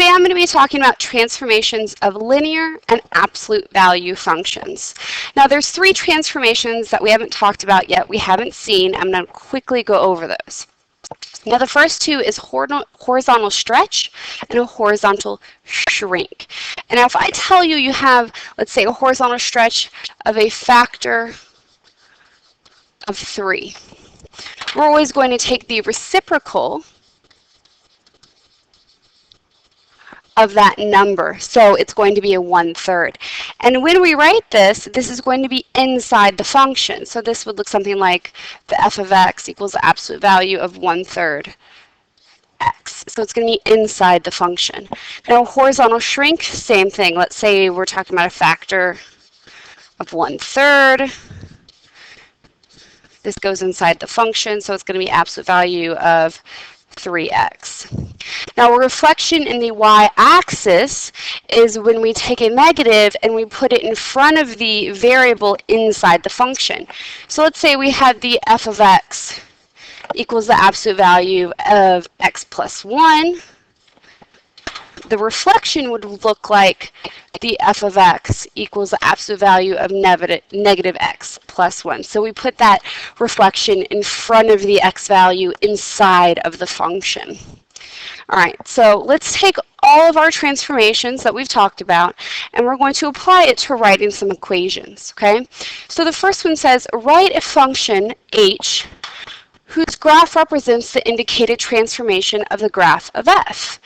today I'm going to be talking about transformations of linear and absolute value functions. Now there's three transformations that we haven't talked about yet, we haven't seen. I'm going to quickly go over those. Now the first two is horizontal stretch and a horizontal shrink. And now if I tell you you have, let's say, a horizontal stretch of a factor of 3, we're always going to take the reciprocal of that number. So it's going to be a 1/3. And when we write this, this is going to be inside the function. So this would look something like the f of x equals the absolute value of 1/3 x. So it's going to be inside the function. Now horizontal shrink, same thing. Let's say we're talking about a factor of 1/3. This goes inside the function, so it's going to be absolute value of 3x. Now a reflection in the y-axis is when we take a negative and we put it in front of the variable inside the function. So let's say we had the f of x equals the absolute value of x plus 1. The reflection would look like the f of x equals the absolute value of negative x plus 1. So we put that reflection in front of the x value inside of the function. All right, so let's take all of our transformations that we've talked about and we're going to apply it to writing some equations, okay? So the first one says, write a function h whose graph represents the indicated transformation of the graph of f.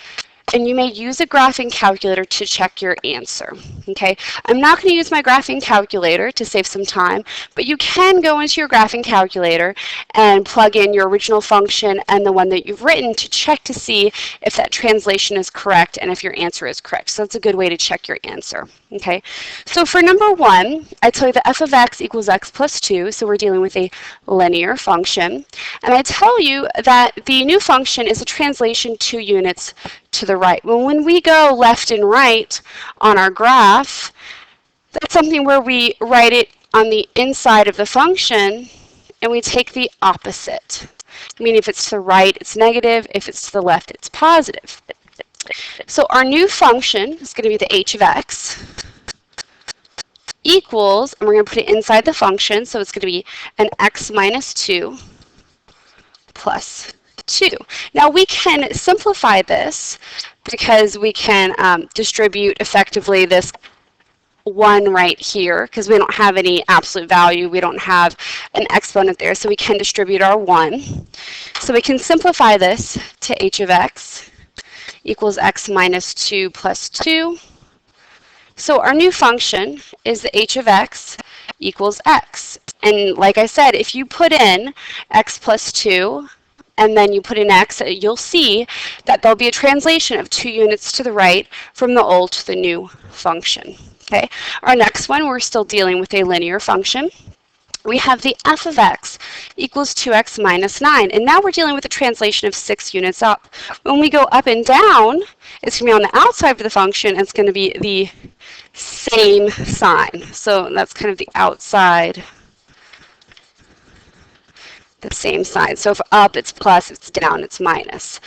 And you may use a graphing calculator to check your answer, okay? I'm not going to use my graphing calculator to save some time, but you can go into your graphing calculator and plug in your original function and the one that you've written to check to see if that translation is correct and if your answer is correct. So that's a good way to check your answer, okay? So for number 1, I tell you that f of x equals x plus 2, so we're dealing with a linear function. And I tell you that the new function is a translation 2 units to the right. Well, when we go left and right on our graph, that's something where we write it on the inside of the function and we take the opposite. Meaning if it's to the right, it's negative. If it's to the left, it's positive. So our new function is going to be the h of x equals, and we're going to put it inside the function, so it's going to be an x minus 2 plus 2. Now we can simplify this because we can distribute effectively this 1 right here because we don't have any absolute value. We don't have an exponent there, so we can distribute our 1. So we can simplify this to h of x equals x minus 2 plus 2. So our new function is the h of x equals x. And like I said, if you put in x plus 2 and then you put in x, you'll see that there'll be a translation of 2 units to the right from the old to the new function. Okay. Our next one, we're still dealing with a linear function. We have the f of x equals 2x minus 9. And now we're dealing with a translation of 6 units up. When we go up and down, it's going to be on the outside of the function, and it's going to be the same sign. So that's kind of the outside, the same sign. So if up, it's plus, if it's down, it's minus.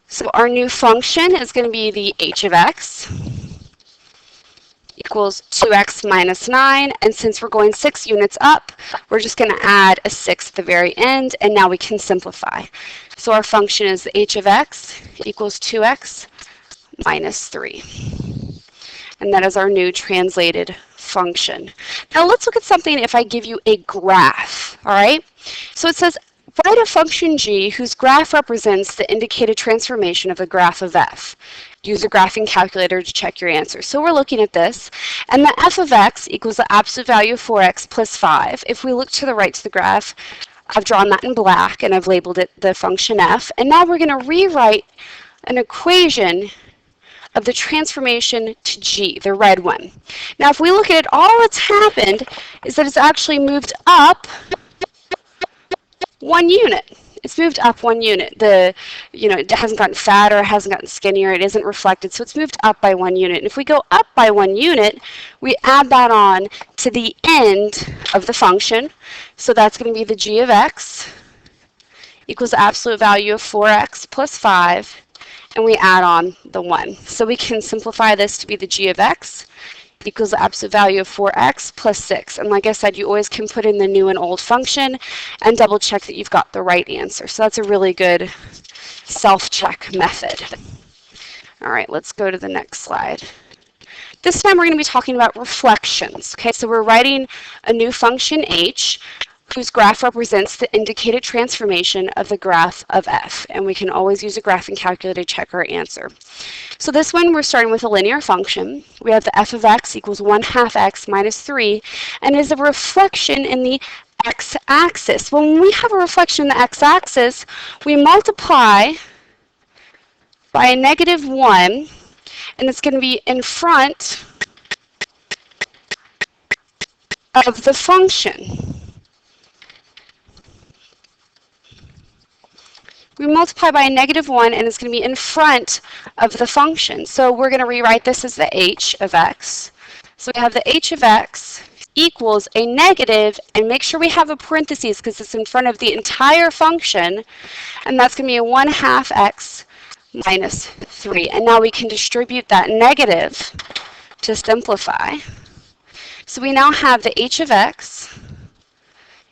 So our new function is going to be the h of x equals 2x minus 9, and since we're going 6 units up, we're just going to add a 6 at the very end, and now we can simplify. So our function is the h of x equals 2x minus 3. And that is our new translated function. Now let's look at something if I give you a graph, all right? So it says, write a function g whose graph represents the indicated transformation of the graph of f. Use a graphing calculator to check your answer. So we're looking at this, and the f of x equals the absolute value of 4x plus 5. If we look to the right to the graph, I've drawn that in black, and I've labeled it the function f. And now we're going to rewrite an equation of the transformation to g, the red one. Now if we look at it, all that's happened is that it's actually moved up 1 unit. It's moved up 1 unit. It hasn't gotten fatter, it hasn't gotten skinnier, it isn't reflected, so it's moved up by 1 unit. And if we go up by 1 unit, we add that on to the end of the function. So that's going to be the g of x equals the absolute value of 4x plus 5. and we add on the 1. So we can simplify this to be the g of x equals the absolute value of 4x plus 6. And like I said, you always can put in the new and old function and double check that you've got the right answer. So that's a really good self-check method. All right, let's go to the next slide. This time we're going to be talking about reflections. Okay, so we're writing a new function h whose graph represents the indicated transformation of the graph of f. And we can always use a graphing calculator to check our answer. So this one, we're starting with a linear function. We have the f of x equals 1/2 x minus 3, and is a reflection in the x-axis. When we have a reflection in the x-axis, we multiply by a -1, and it's going to be in front of the function. We multiply by a -1, and it's going to be in front of the function. So we're going to rewrite this as the h of x. So we have the h of x equals a negative, and make sure we have a parentheses because it's in front of the entire function, and that's going to be a 1/2 x minus 3. And now we can distribute that negative to simplify. So we now have the h of x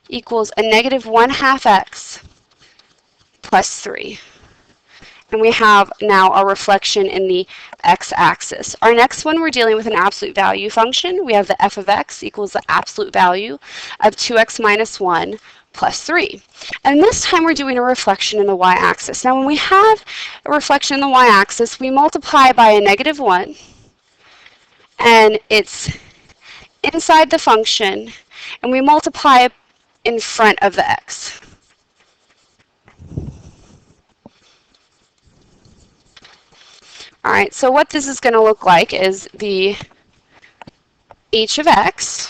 equals a -1/2 x plus 3. And we have now our reflection in the x-axis. Our next one, we're dealing with an absolute value function. We have the f of x equals the absolute value of 2x minus 1 plus 3. And this time we're doing a reflection in the y-axis. Now when we have a reflection in the y-axis, we multiply by a -1, and it's inside the function, and we multiply in front of the x. All right, so what this is going to look like is the h of x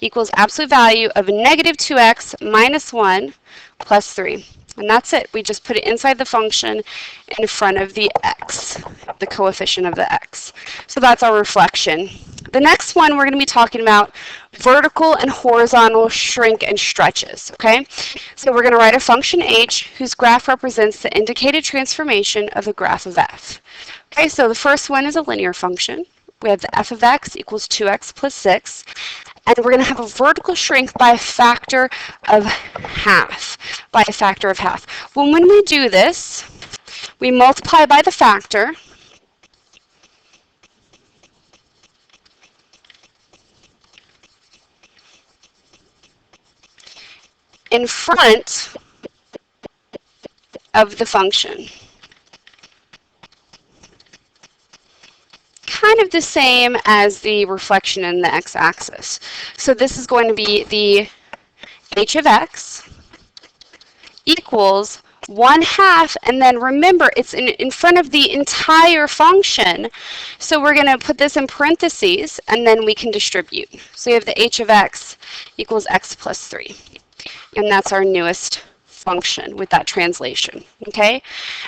equals absolute value of -2x minus 1 plus 3. And that's it. We just put it inside the function in front of the x, the coefficient of the x. So that's our reflection. The next one, we're going to be talking about vertical and horizontal shrink and stretches, okay? So we're going to write a function h whose graph represents the indicated transformation of the graph of f. Okay, so the first one is a linear function. We have the f of x equals 2x plus 6. And we're going to have a vertical shrink by a factor of half. When we do this, we multiply by the factor, in front of the function. Kind of the same as the reflection in the x-axis. So this is going to be the h of x equals 1/2, and then remember it's in front of the entire function, so we're going to put this in parentheses and then we can distribute. So you have the h of x equals x plus 3, and that's our newest function with that translation, okay?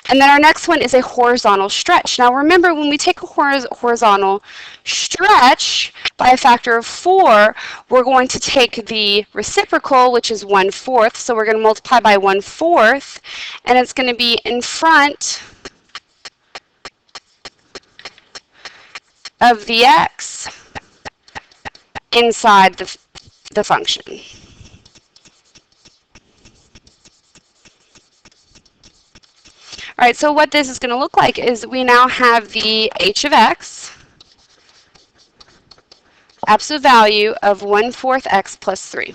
And then our next one is a horizontal stretch. Now remember, when we take a horizontal stretch by a factor of 4, we're going to take the reciprocal, which is 1/4, so we're going to multiply by 1/4, and it's going to be in front of the x inside the function. All right, so what this is going to look like is we now have the h of x, absolute value of 1/4 x plus 3.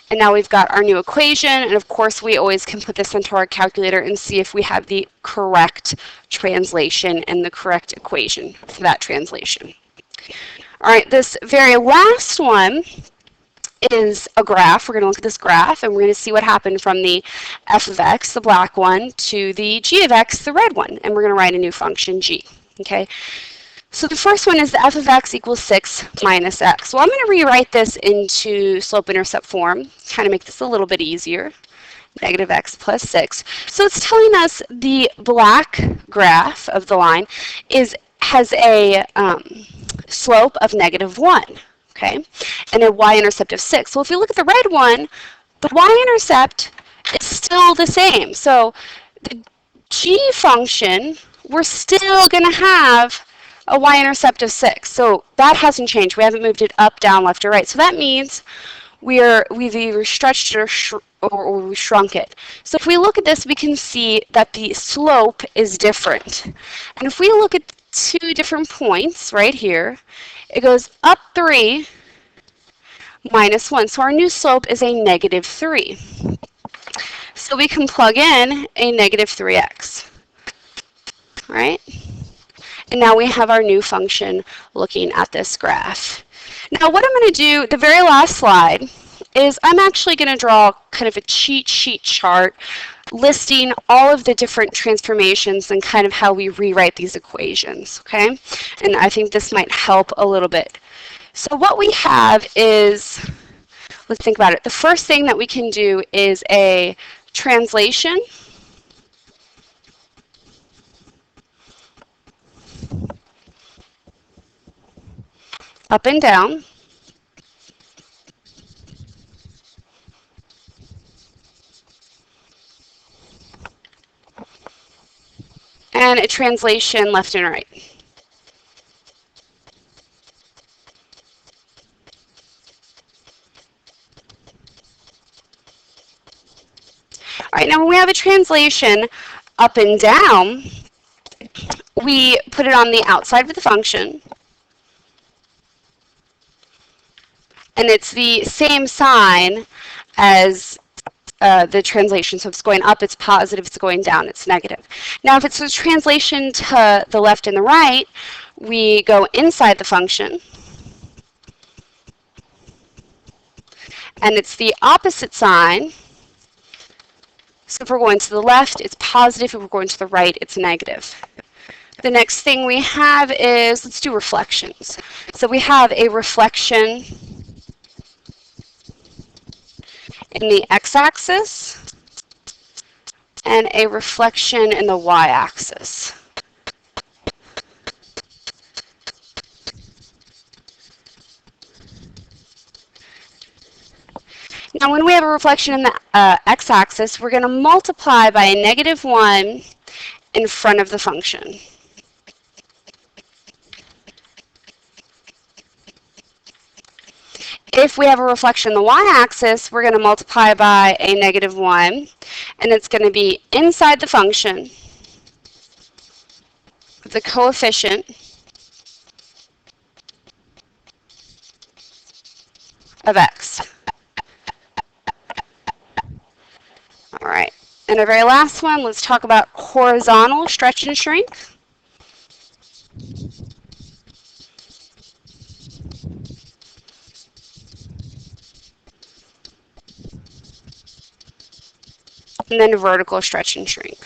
And now we've got our new equation, and of course we always can put this into our calculator and see if we have the correct translation and the correct equation for that translation. All right, this very last one is a graph. We're going to look at this graph, and we're going to see what happened from the f of x, the black one, to the g of x, the red one, and we're going to write a new function g. Okay, so the first one is the f of x equals 6 minus x. Well, I'm going to rewrite this into slope-intercept form, kind of make this a little bit easier. -x plus 6. So it's telling us the black graph of the line has a slope of -1. Okay, and a y-intercept of 6. Well, if you look at the red one, the y-intercept is still the same. So the g function, we're still going to have a y-intercept of 6. So that hasn't changed. We haven't moved it up, down, left, or right. So that means we've either stretched it or we shrunk it. So if we look at this, we can see that the slope is different. And if we look at 2 different points right here, it goes up 3, minus 1. So our new slope is a negative 3. So we can plug in a negative 3x, right? And now we have our new function looking at this graph. Now what I'm going to do, the very last slide, is I'm actually going to draw kind of a cheat sheet chart listing all of the different transformations and kind of how we rewrite these equations, okay? And I think this might help a little bit. So what we have is, let's think about it. The first thing that we can do is a translation up and down. And a translation left and right. All right, now when we have a translation up and down, we put it on the outside of the function. And it's the same sign as the translation. So if it's going up, it's positive. If it's going down, it's negative. Now, if it's a translation to the left and the right, we go inside the function. And it's the opposite sign. So if we're going to the left, it's positive. If we're going to the right, it's negative. The next thing we have is, let's do reflections. So we have a reflection in the x-axis and a reflection in the y-axis. Now when we have a reflection in the x-axis, we're going to multiply by a negative 1 in front of the function. If we have a reflection in the y-axis, we're going to multiply by a negative 1, and it's going to be inside the function with the coefficient of x. All right, and our very last one, let's talk about horizontal stretch and shrink. And then vertical stretch and shrink.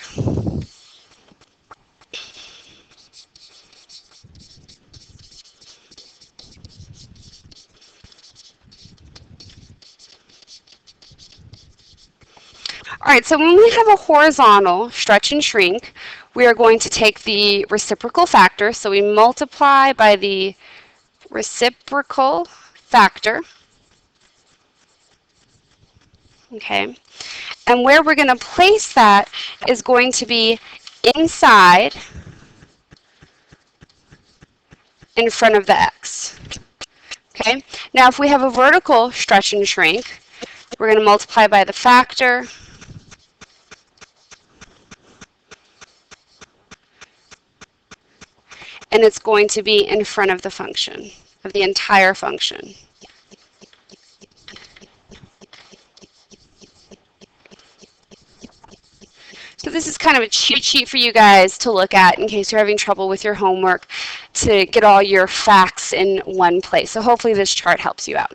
All right, so when we have a horizontal stretch and shrink, we are going to take the reciprocal factor. So we multiply by the reciprocal factor. Okay. And where we're going to place that is going to be inside in front of the x. Okay? Now if we have a vertical stretch and shrink, we're going to multiply by the factor and it's going to be in front of the function, of the entire function. So this is kind of a cheat sheet for you guys to look at in case you're having trouble with your homework, to get all your facts in one place. So hopefully this chart helps you out.